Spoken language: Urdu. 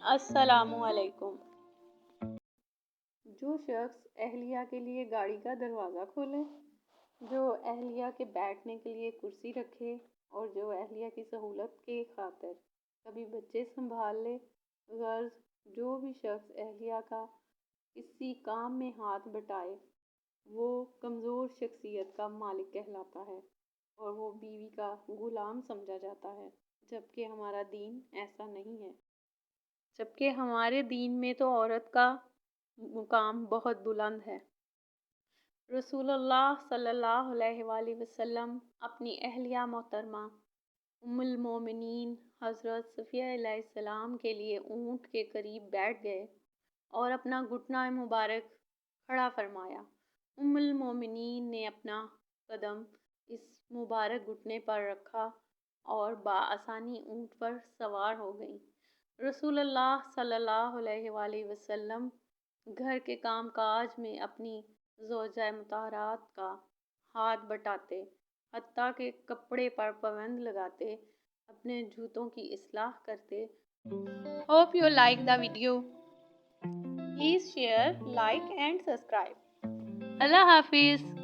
السلام علیکم۔ جو شخص اہلیہ کے لیے گاڑی کا دروازہ کھولے، جو اہلیہ کے بیٹھنے کے لیے کرسی رکھے اور جو اہلیہ کی سہولت کے خاطر کبھی بچے سنبھال لے، غرض جو بھی شخص اہلیہ کا کسی کام میں ہاتھ بٹائے وہ کمزور شخصیت کا مالک کہلاتا ہے اور وہ بیوی کا غلام سمجھا جاتا ہے، جبکہ ہمارا دین ایسا نہیں ہے۔ جبکہ ہمارے دین میں تو عورت کا مقام بہت بلند ہے۔ رسول اللہ صلی اللہ علیہ وآلہ وسلم اپنی اہلیہ محترمہ ام المومنین حضرت صفیہ علیہ السلام کے لیے اونٹ کے قریب بیٹھ گئے اور اپنا گھٹنہ مبارک کھڑا فرمایا۔ ام المومنین نے اپنا قدم اس مبارک گھٹنے پر رکھا اور بآسانی اونٹ پر سوار ہو گئیں۔ رسول اللہ صلی اللہ علیہ وآلہ وسلم گھر کے کام کاج میں اپنی زوجہ مطہرات کا ہاتھ بٹاتے، حتیٰ کہ کپڑے پر پابند لگاتے، اپنے جوتوں کی اصلاح کرتے۔ Hope you like the video. Please share, like and subscribe. اللہ حافظ۔